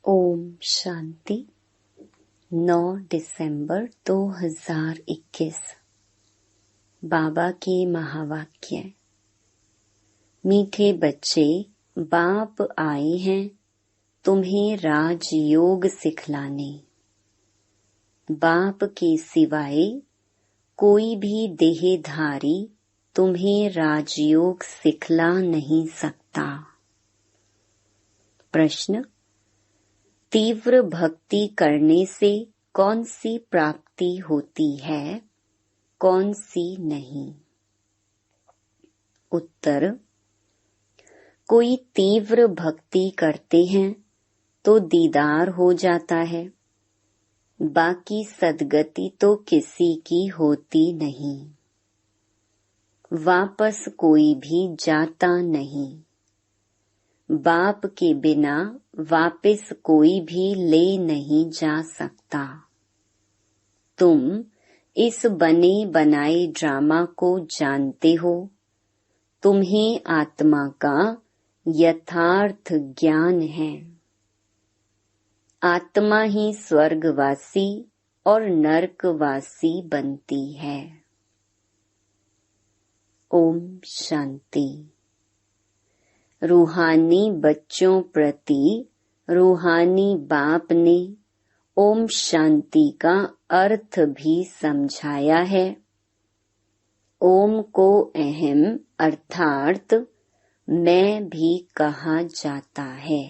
ओम शांति। 9 दिसंबर 2021। बाबा के महावाक्य। मीठे बच्चे, बाप आए हैं तुम्हें राजयोग सिखलाने। बाप के सिवाय कोई भी देहधारी तुम्हें राजयोग सिखला नहीं सकता। प्रश्न: तीव्र भक्ति करने से कौन सी प्राप्ति होती है, कौन सी नहीं? उत्तर: कोई तीव्र भक्ति करते हैं तो दीदार हो जाता है, बाकी सद्गति तो किसी की होती नहीं। वापस कोई भी जाता नहीं। बाप के बिना वापस कोई भी ले नहीं जा सकता। तुम इस बने बनाए ड्रामा को जानते हो। तुम्हें आत्मा का यथार्थ ज्ञान है। आत्मा ही स्वर्गवासी और नरकवासी बनती है। ओम शांति। रूहानी बच्चों प्रति रूहानी बाप ने ओम शांति का अर्थ भी समझाया है। ओम को अहम अर्थात मैं भी कहा जाता है।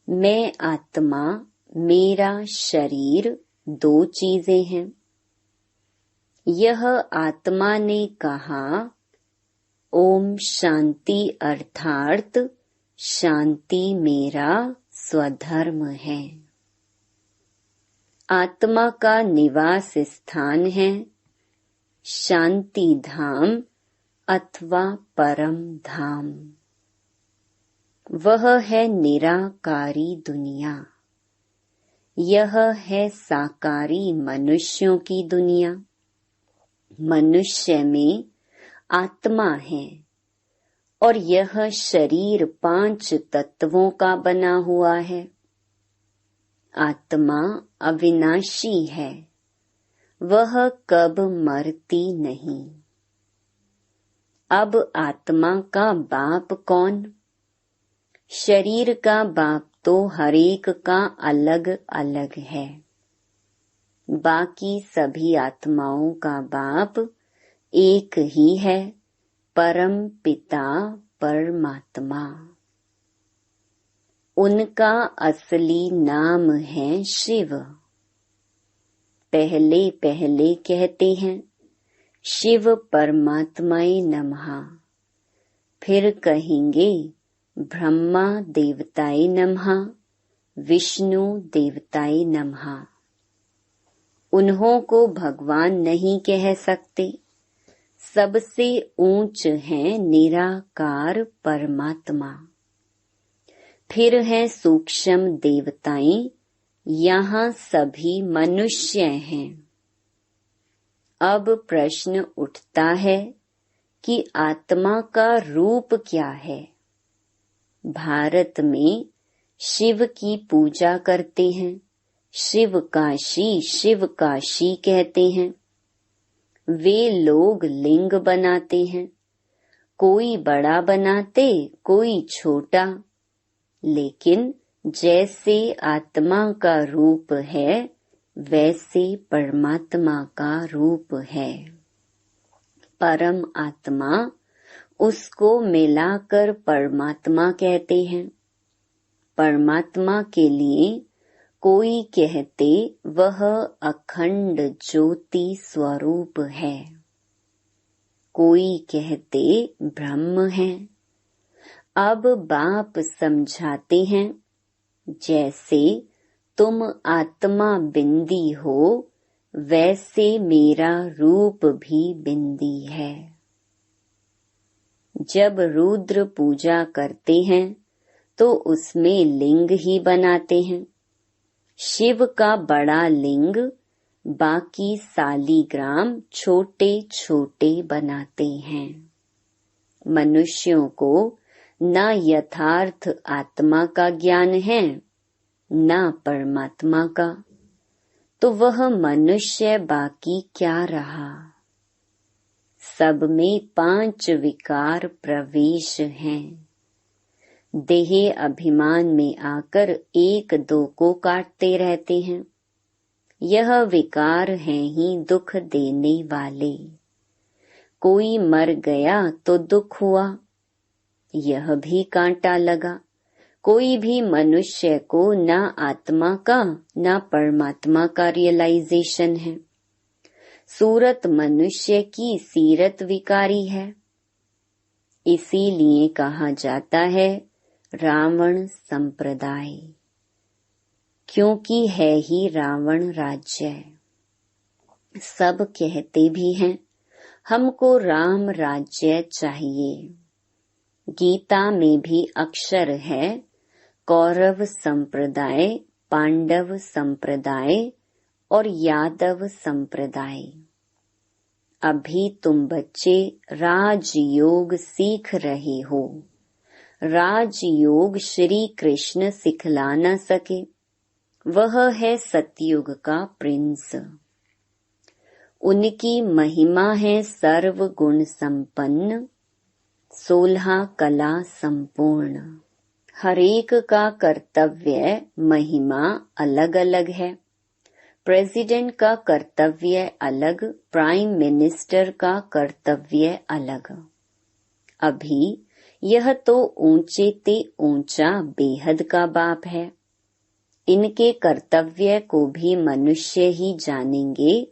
मैं आत्मा, मेरा शरीर दो चीजें हैं। यह आत्मा ने कहा ओम शांति अर्थात शांति मेरा स्वधर्म है। आत्मा का निवास स्थान है शांति धाम अथवा परम धाम। वह है निराकारी दुनिया। यह है साकारी मनुष्यों की दुनिया। मनुष्य में आत्मा है और यह शरीर 5 तत्वों का बना हुआ है। आत्मा अविनाशी है, वह कब मरती नहीं। अब आत्मा का बाप कौन? शरीर का बाप तो हरेक का अलग अलग है। बाकी सभी आत्माओं का बाप एक ही है, परम पिता परमात्मा। उनका असली नाम है शिव। पहले पहले कहते हैं शिव परमात्माए नमः, फिर कहेंगे ब्रह्मा देवताए नमः, विष्णु देवताए नमः। उन्हों को भगवान नहीं कह सकते। सबसे ऊंच है निराकार परमात्मा। फिर है सूक्ष्म देवताएं, यहाँ सभी मनुष्य हैं। अब प्रश्न उठता है कि आत्मा का रूप क्या है? भारत में शिव की पूजा करते हैं, शिव काशी कहते हैं। वे लोग लिंग बनाते हैं, कोई बड़ा बनाते कोई छोटा, लेकिन जैसे आत्मा का रूप है वैसे परमात्मा का रूप है। परम आत्मा, उसको मिलाकर परमात्मा कहते हैं। परमात्मा के लिए कोई कहते वह अखंड ज्योति स्वरूप है, कोई कहते ब्रह्म है। अब बाप समझाते हैं जैसे तुम आत्मा बिंदी हो वैसे मेरा रूप भी बिंदी है। जब रुद्र पूजा करते हैं तो उसमें लिंग ही बनाते हैं। शिव का बड़ा लिंग, बाकी सालीग्राम छोटे छोटे बनाते हैं। मनुष्यों को न यथार्थ आत्मा का ज्ञान है ना परमात्मा का, तो वह मनुष्य बाकी क्या रहा। सब में 5 विकार प्रवेश हैं। देह अभिमान में आकर 1-2 को काटते रहते हैं। यह विकार हैं ही दुख देने वाले। कोई मर गया तो दुख हुआ, यह भी कांटा लगा। कोई भी मनुष्य को ना आत्मा का ना परमात्मा का रियलाइजेशन है। सूरत मनुष्य की सीरत विकारी है। इसीलिए कहा जाता है रावण संप्रदाय, क्योंकि है ही रावण राज्य। सब कहते भी हैं हमको राम राज्य चाहिए। गीता में भी अक्षर है कौरव संप्रदाय, पांडव संप्रदाय और यादव संप्रदाय। अभी तुम बच्चे राजयोग सीख रहे हो। राजयोग श्री कृष्ण सिखला न सके, वह है सतयुग का प्रिंस। उनकी महिमा है सर्व गुण संपन्न, 16 कला संपूर्ण। हरेक का कर्तव्य महिमा अलग अलग है। प्रेसिडेंट का कर्तव्य अलग, प्राइम मिनिस्टर का कर्तव्य अलग। अभी यह तो ऊंचे ते ऊंचा बेहद का बाप है। इनके कर्तव्य को भी मनुष्य ही जानेंगे,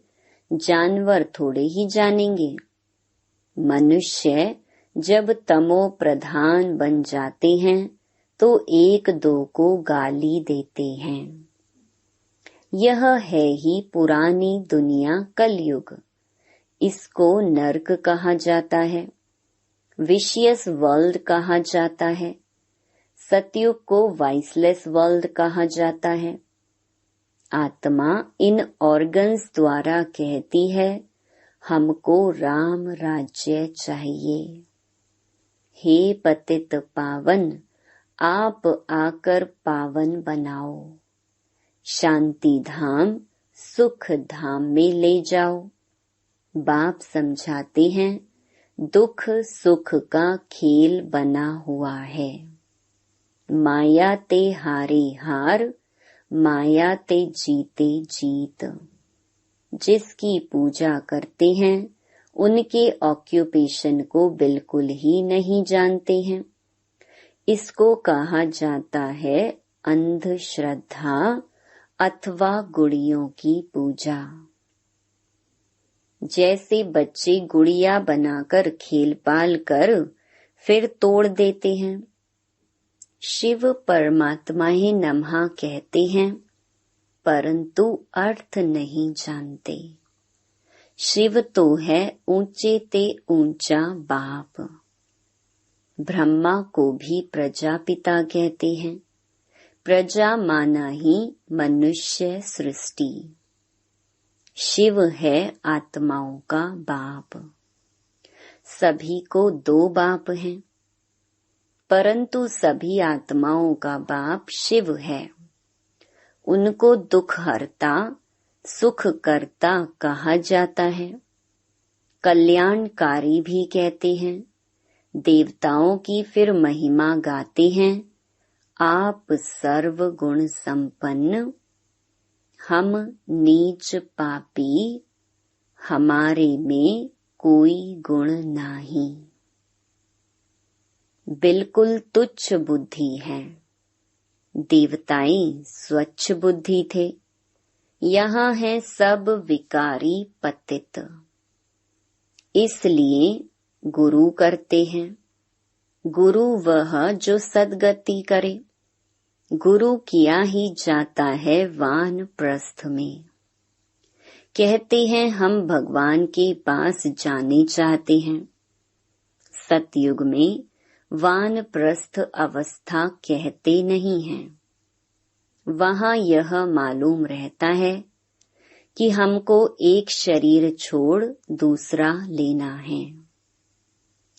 जानवर थोड़े ही जानेंगे। मनुष्य जब तमो प्रधान बन जाते हैं तो 1-2 को गाली देते हैं। यह है ही पुरानी दुनिया कलयुग। इसको नरक कहा जाता है, विशियस वर्ल्ड कहा जाता है। सतयुग को वाइसलेस वर्ल्ड कहा जाता है। आत्मा इन ऑर्गन्स द्वारा कहती है हमको राम राज्य चाहिए। हे पतित पावन, आप आकर पावन बनाओ। शांति धाम सुख धाम में ले जाओ। बाप समझाते हैं दुख सुख का खेल बना हुआ है। माया ते हारे हार, माया ते जीते जीत। जिसकी पूजा करते हैं उनके ऑक्यूपेशन को बिल्कुल ही नहीं जानते हैं। इसको कहा जाता है अंधश्रद्धा अथवा गुड़ियों की पूजा। जैसे बच्चे गुड़िया बनाकर खेल पाल कर फिर तोड़ देते हैं। शिव परमात्मा ही नमः कहते हैं, परंतु अर्थ नहीं जानते। शिव तो है ऊंचे ते ऊंचा बाप। ब्रह्मा को भी प्रजापिता कहते हैं। प्रजा माना ही मनुष्य सृष्टि। शिव है आत्माओं का बाप। सभी को 2 बाप हैं, परंतु सभी आत्माओं का बाप शिव है। उनको दुख हरता सुख करता कहा जाता है। कल्याणकारी भी कहते हैं। देवताओं की फिर महिमा गाते हैं, आप सर्व गुण संपन्न, हम नीच पापी, हमारे में कोई गुण नहीं। बिल्कुल तुच्छ बुद्धि है। देवताएं स्वच्छ बुद्धि थे। यहाँ है सब विकारी पतित। इसलिए गुरु करते हैं। गुरु वह जो सद्गति करे। गुरु किया ही जाता है वानप्रस्थ में। कहते हैं हम भगवान के पास जाने चाहते हैं। सतयुग में वानप्रस्थ अवस्था कहते नहीं हैं। वहाँ यह मालूम रहता है कि हमको एक शरीर छोड़ दूसरा लेना है।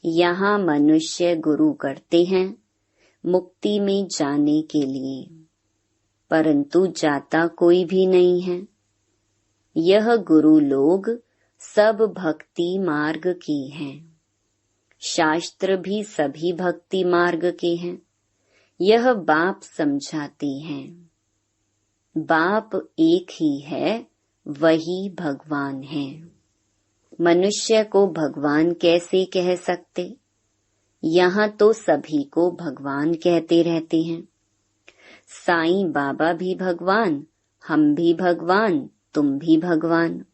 यहाँ मनुष्य गुरु करते हैं मुक्ति में जाने के लिए, परंतु जाता कोई भी नहीं है। यह गुरु लोग सब भक्ति मार्ग के हैं। शास्त्र भी सभी भक्ति मार्ग के हैं। यह बाप समझाते हैं। बाप एक ही है, वही भगवान है। मनुष्य को भगवान कैसे कह सकते? यहाँ तो सभी को भगवान कहते रहते हैं। साईं बाबा भी भगवान, हम भी भगवान, तुम भी भगवान।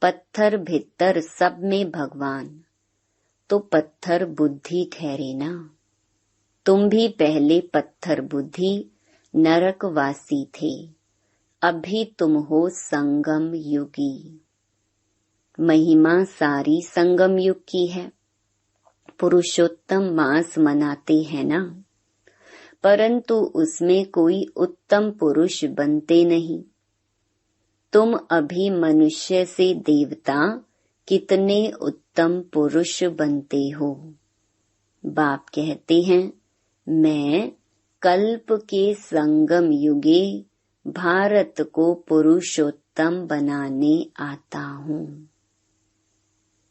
पत्थर भीतर सब में भगवान, तो पत्थर बुद्धि ठहरे ना। तुम भी पहले पत्थर बुद्धि नरकवासी थे, अभी तुम हो संगम युगी। महिमा सारी संगम युग की है। पुरुषोत्तम मास मनाते हैं ना, परंतु उसमें कोई उत्तम पुरुष बनते नहीं। तुम अभी मनुष्य से देवता कितने उत्तम पुरुष बनते हो। बाप कहते हैं, मैं कल्प के संगम युगे भारत को पुरुषोत्तम बनाने आता हूँ।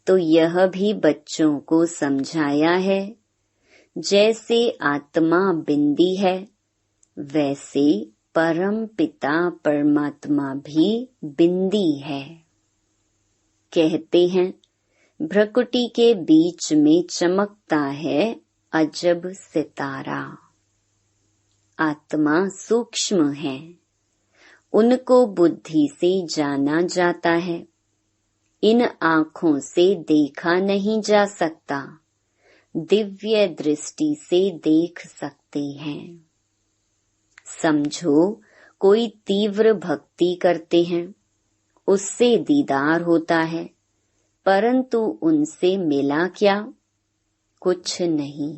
तो यह भी बच्चों को समझाया है, जैसे आत्मा बिंदी है, वैसे परम पिता परमात्मा भी बिंदी है। कहते हैं, भ्रकुटी के बीच में चमकता है अजब सितारा। आत्मा सूक्ष्म है, उनको बुद्धि से जाना जाता है। इन आँखों से देखा नहीं जा सकता, दिव्य दृष्टि से देख सकते हैं। समझो कोई तीव्र भक्ति करते हैं, उससे दीदार होता है, परंतु उनसे मिला क्या? कुछ नहीं।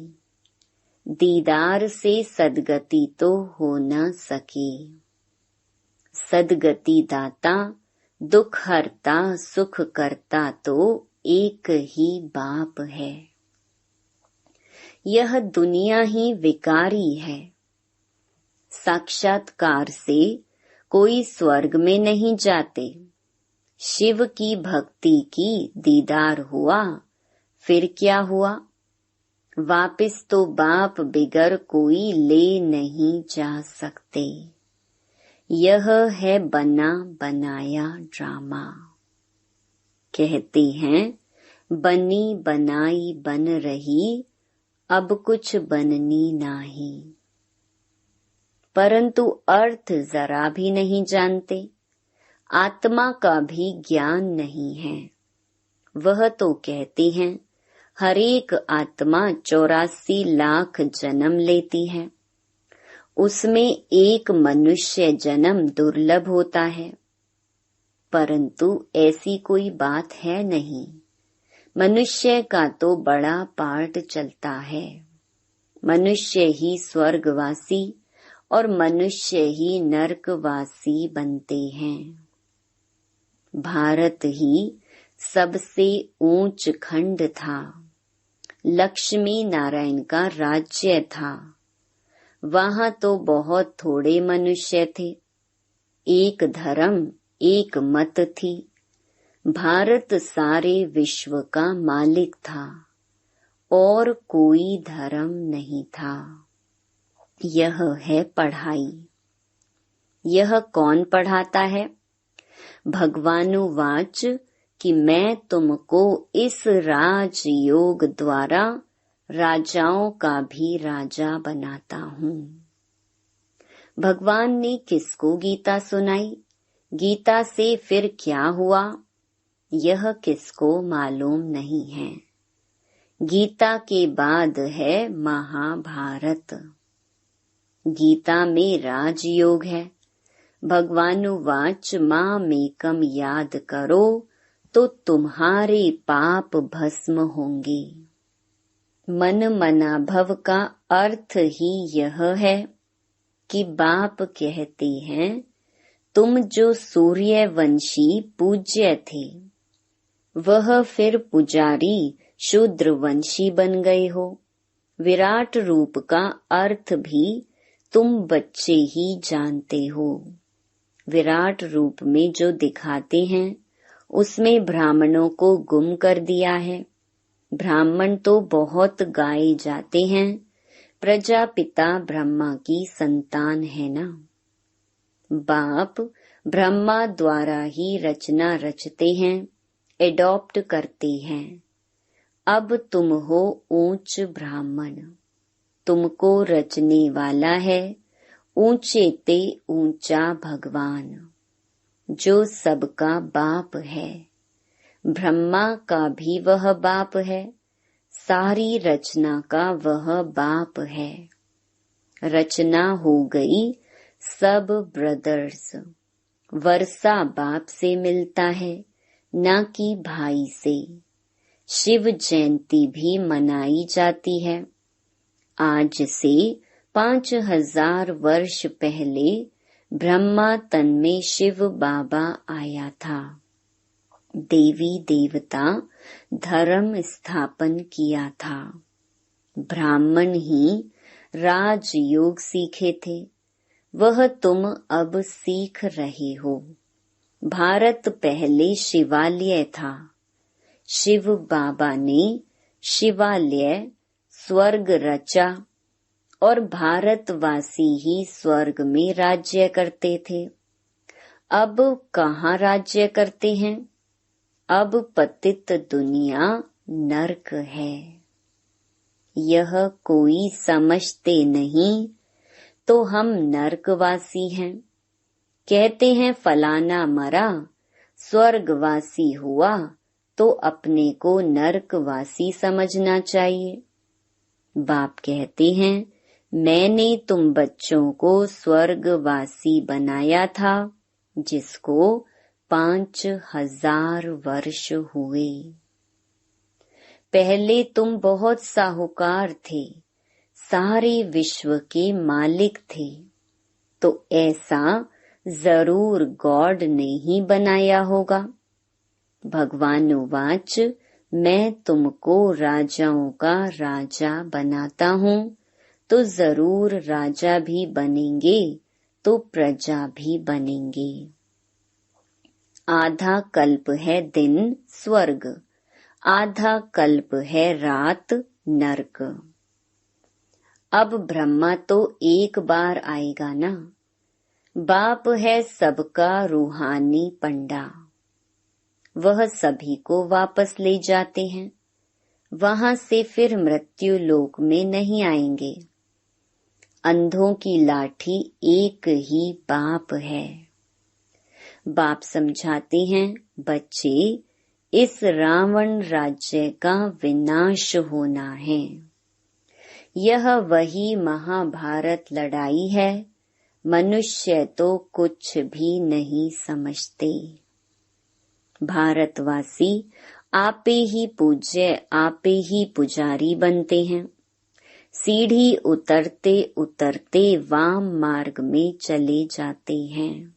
दीदार से सदगति तो हो न सके। सदगति दाता दुख हरता सुख करता तो एक ही बाप है। यह दुनिया ही विकारी है। साक्षात्कार से कोई स्वर्ग में नहीं जाते। शिव की भक्ति की दीदार हुआ, फिर क्या हुआ? वापिस तो बाप बिगर कोई ले नहीं जा सकते। यह है बना बनाया ड्रामा। कहते हैं, बनी बनाई बन रही, अब कुछ बननी नहीं। परंतु अर्थ जरा भी नहीं जानते। आत्मा का भी ज्ञान नहीं है। वह तो कहते हैं, हरेक आत्मा 84 लाख जन्म लेती है, उसमें एक मनुष्य जन्म दुर्लभ होता है। परंतु ऐसी कोई बात है नहीं। मनुष्य का तो बड़ा पार्ट चलता है। मनुष्य ही स्वर्गवासी और मनुष्य ही नरकवासी बनते हैं। भारत ही सबसे ऊंच खंड था। लक्ष्मी नारायण का राज्य था। वहाँ तो बहुत थोड़े मनुष्य थे। एक धर्म, एक मत थी। भारत सारे विश्व का मालिक था और कोई धर्म नहीं था। यह है पढ़ाई। यह कौन पढ़ाता है? भगवानुवाच कि मैं तुमको इस राजयोग द्वारा राजाओं का भी राजा बनाता हूँ। भगवान ने किसको गीता सुनाई? गीता से फिर क्या हुआ? यह किसको मालूम नहीं है। गीता के बाद है महाभारत। गीता में राजयोग है। भगवानुवाच मामेकम याद करो तो तुम्हारे पाप भस्म होंगे। मन मनाभव का अर्थ ही यह है कि बाप कहते हैं, तुम जो सूर्यवंशी पूज्य थे, वह फिर पुजारी शूद्रवंशी बन गए हो। विराट रूप का अर्थ भी तुम बच्चे ही जानते हो। विराट रूप में जो दिखाते हैं उसमें ब्राह्मणों को गुम कर दिया है। ब्राह्मण तो बहुत गाए जाते हैं, प्रजापिता ब्रह्मा की संतान है ना। बाप ब्रह्मा द्वारा ही रचना रचते हैं, एडॉप्ट करते हैं। अब तुम हो ऊंच ब्राह्मण, तुमको रचने वाला है ऊंचे ते ऊंचा भगवान, जो सबका बाप है। ब्रह्मा का भी वह बाप है, सारी रचना का वह बाप है। रचना हो गई सब ब्रदर्स, वर्षा बाप से मिलता है न कि भाई से। शिव जयंती भी मनाई जाती है। आज से 5000 वर्ष पहले ब्रह्मा तन में शिव बाबा आया था। देवी देवता धर्म स्थापन किया था। ब्राह्मण ही राजयोग सीखे थे, वह तुम अब सीख रहे हो। भारत पहले शिवालय था। शिव बाबा ने शिवालय स्वर्ग रचा और भारतवासी ही स्वर्ग में राज्य करते थे। अब कहाँ राज्य करते हैं? अब पतित दुनिया नरक है। यह कोई समझते नहीं तो हम नरकवासी हैं। कहते हैं फलाना मरा, स्वर्गवासी हुआ, तो अपने को नरकवासी समझना चाहिए। बाप कहते हैं मैंने तुम बच्चों को स्वर्गवासी बनाया था, जिसको 5000 वर्ष हुए। पहले तुम बहुत साहूकार थे, सारे विश्व के मालिक थे, तो ऐसा जरूर गॉड ने ही बनाया होगा। भगवान उवाच, मैं तुमको राजाओं का राजा बनाता हूँ, तो जरूर राजा भी बनेंगे तो प्रजा भी बनेंगे। आधा कल्प है दिन स्वर्ग, आधा कल्प है रात नरक। अब ब्रह्मा तो एक बार आएगा ना। बाप है सबका रूहानी पंडा, वह सभी को वापस ले जाते हैं। वहां से फिर मृत्यु लोक में नहीं आएंगे। अंधों की लाठी एक ही बाप है। बाप समझाते हैं बच्चे, इस रावण राज्य का विनाश होना है। यह वही महाभारत लड़ाई है। मनुष्य तो कुछ भी नहीं समझते। भारतवासी आपे ही पूज्य, आपे ही पुजारी बनते हैं। सीढ़ी उतरते उतरते वाम मार्ग में चले जाते हैं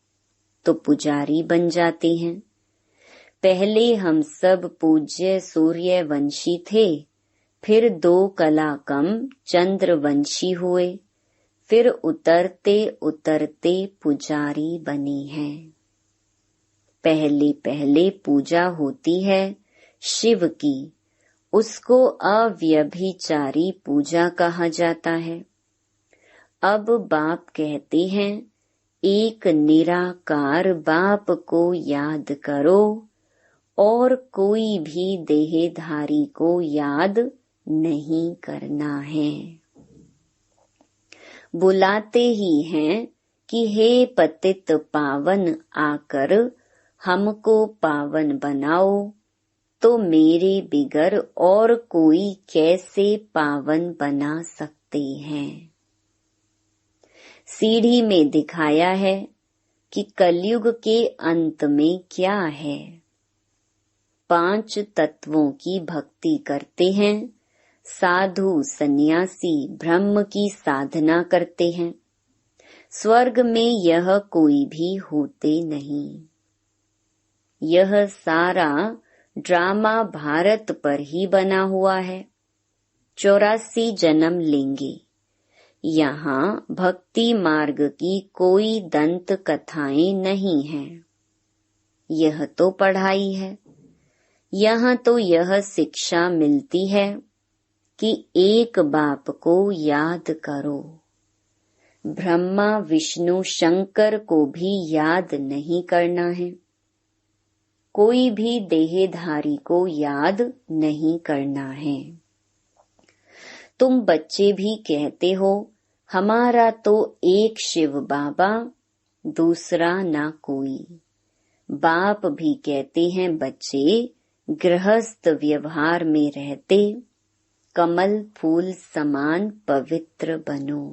तो पुजारी बन जाते हैं। पहले हम सब पूज्य सूर्यवंशी थे, फिर 2 कला कम चंद्रवंशी हुए, फिर उतरते उतरते पुजारी बने हैं। पहले पहले पूजा होती है शिव की, उसको अव्यभिचारी पूजा कहा जाता है। अब बाप कहते हैं एक निराकार बाप को याद करो और कोई भी देहधारी को याद नहीं करना है। बुलाते ही हैं कि हे पतित पावन, आकर हमको पावन बनाओ, तो मेरे बिगर और कोई कैसे पावन बना सकते हैं। सीढ़ी में दिखाया है कि कलयुग के अंत में क्या है। 5 तत्वों की भक्ति करते हैं। साधु सन्यासी ब्रह्म की साधना करते हैं। स्वर्ग में यह कोई भी होते नहीं। यह सारा ड्रामा भारत पर ही बना हुआ है। 84 जन्म लेंगे। यहाँ भक्ति मार्ग की कोई दंत कथाएं नहीं हैं। यह तो पढ़ाई है। यहाँ तो यह शिक्षा मिलती है कि एक बाप को याद करो। ब्रह्मा विष्णु शंकर को भी याद नहीं करना है। कोई भी देहधारी को याद नहीं करना है। तुम बच्चे भी कहते हो हमारा तो एक शिव बाबा, दूसरा ना कोई। बाप भी कहते हैं बच्चे गृहस्थ व्यवहार में रहते कमल फूल समान पवित्र बनो।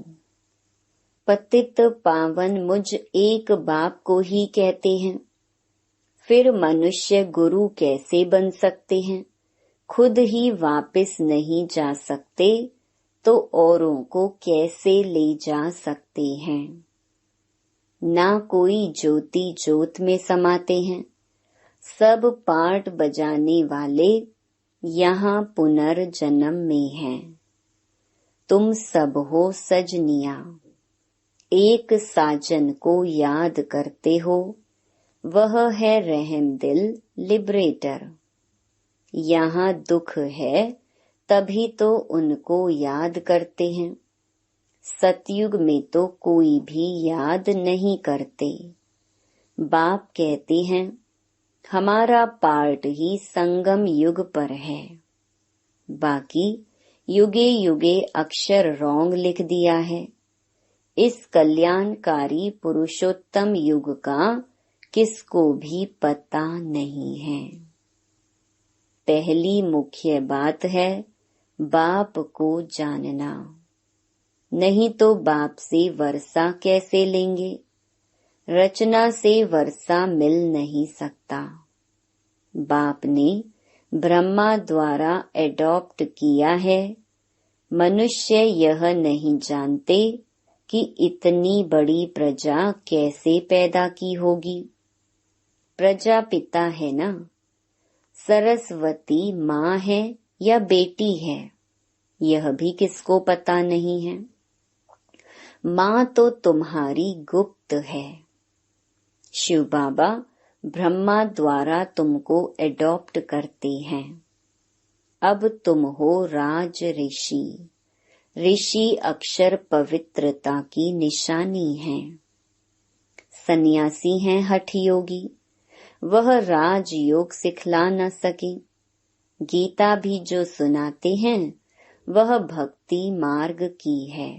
पतित पावन मुझ एक बाप को ही कहते हैं। फिर मनुष्य गुरु कैसे बन सकते हैं? खुद ही वापस नहीं जा सकते तो औरों को कैसे ले जा सकते हैं? ना कोई ज्योति ज्योत में समाते हैं। सब पार्ट बजाने वाले यहाँ पुनर्जन्म में हैं। तुम सब हो सजनिया, एक साजन को याद करते हो, वह है रहम दिल लिबरेटर। यहाँ दुख है तभी तो उनको याद करते हैं। सतयुग में तो कोई भी याद नहीं करते। बाप कहते हैं हमारा पार्ट ही संगम युग पर है, बाकी युगे युगे अक्षर रॉन्ग लिख दिया है। इस कल्याणकारी पुरुषोत्तम युग का किसको भी पता नहीं है। पहली मुख्य बात है बाप को जानना, नहीं तो बाप से वर्षा कैसे लेंगे? रचना से वर्षा मिल नहीं सकता। बाप ने ब्रह्मा द्वारा एडॉप्ट किया है। मनुष्य यह नहीं जानते कि इतनी बड़ी प्रजा कैसे पैदा की होगी। प्रजापिता है ना, सरस्वती माँ है या बेटी है, यह भी किसको पता नहीं है। माँ तो तुम्हारी गुप्त है। शिव बाबा ब्रह्मा द्वारा तुमको एडॉप्ट करते हैं। अब तुम हो राज ऋषि। ऋषि अक्षर पवित्रता की निशानी है। सन्यासी हैं हठ योगी, वह राजयोग सिखला न सके। गीता भी जो सुनाते हैं वह भक्ति मार्ग की है।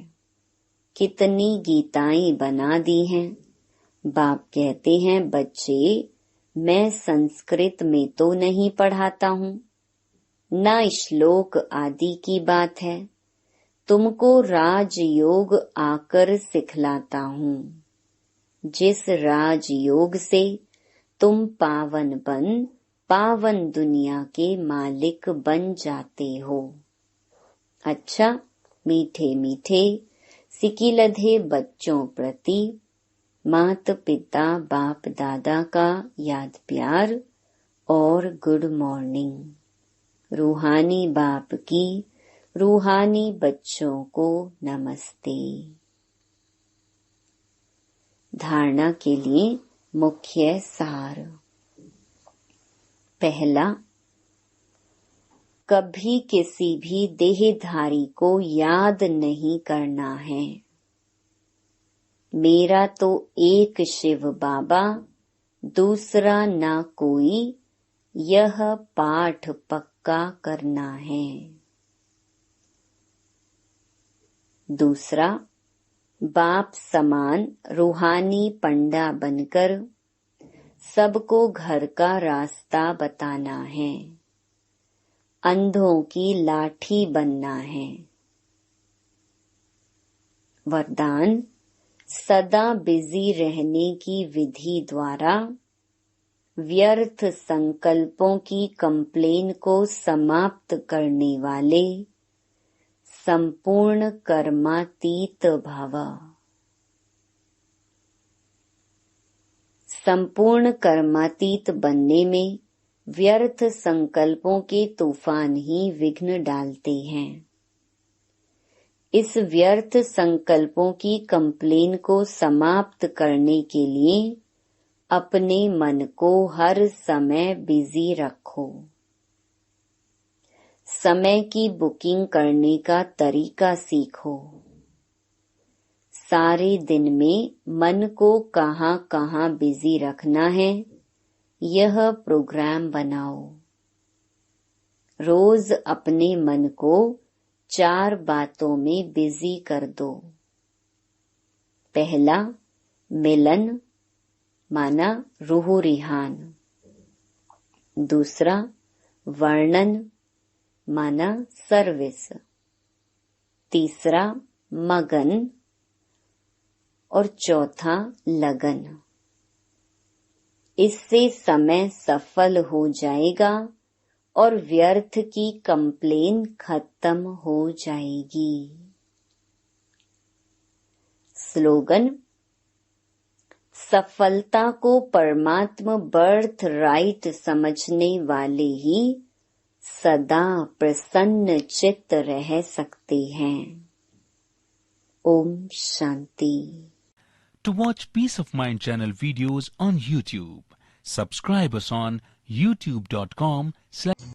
कितनी गीताएं बना दी हैं। बाप कहते हैं बच्चे मैं संस्कृत में तो नहीं पढ़ाता हूँ, न श्लोक आदि की बात है। तुमको राजयोग आकर सिखलाता हूँ। जिस राजयोग से तुम पावन बन पावन दुनिया के मालिक बन जाते हो। अच्छा, मीठे मीठे सिकिलधे बच्चों प्रति माता पिता बाप दादा का याद प्यार और गुड मॉर्निंग। रूहानी बाप की रूहानी बच्चों को नमस्ते। धारणा के लिए मुख्य सार। पहला, कभी किसी भी देहधारी को याद नहीं करना है। मेरा तो एक शिव बाबा, दूसरा ना कोई, यह पाठ पक्का करना है। दूसरा, बाप समान रूहानी पंडा बनकर सबको घर का रास्ता बताना है। अंधों की लाठी बनना है। वरदान, सदा बिजी रहने की विधि द्वारा व्यर्थ संकल्पों की कंप्लेन को समाप्त करने वाले संपूर्ण कर्मातीत भव। संपूर्ण कर्मातीत बनने में व्यर्थ संकल्पों के तूफान ही विघ्न डालते हैं। इस व्यर्थ संकल्पों की कंप्लेन को समाप्त करने के लिए अपने मन को हर समय बिजी रखो। समय की बुकिंग करने का तरीका सीखो। सारे दिन में मन को कहाँ कहाँ बिजी रखना है, यह प्रोग्राम बनाओ। रोज अपने मन को 4 बातों में बिजी कर दो। पहला, मिलन माना रूह रिहान। दूसरा, वर्णन माना सर्विस। तीसरा, मगन और चौथा, लगन। इससे समय सफल हो जाएगा और व्यर्थ की कंप्लेन खत्म हो जाएगी। स्लोगन: सफलता को परमात्मा बर्थ राइट समझने वाले ही सदा प्रसन्न चित्त रह सकते हैं। Om Shanti. To watch Peace of Mind channel videos on YouTube, subscribe us on youtube.com/.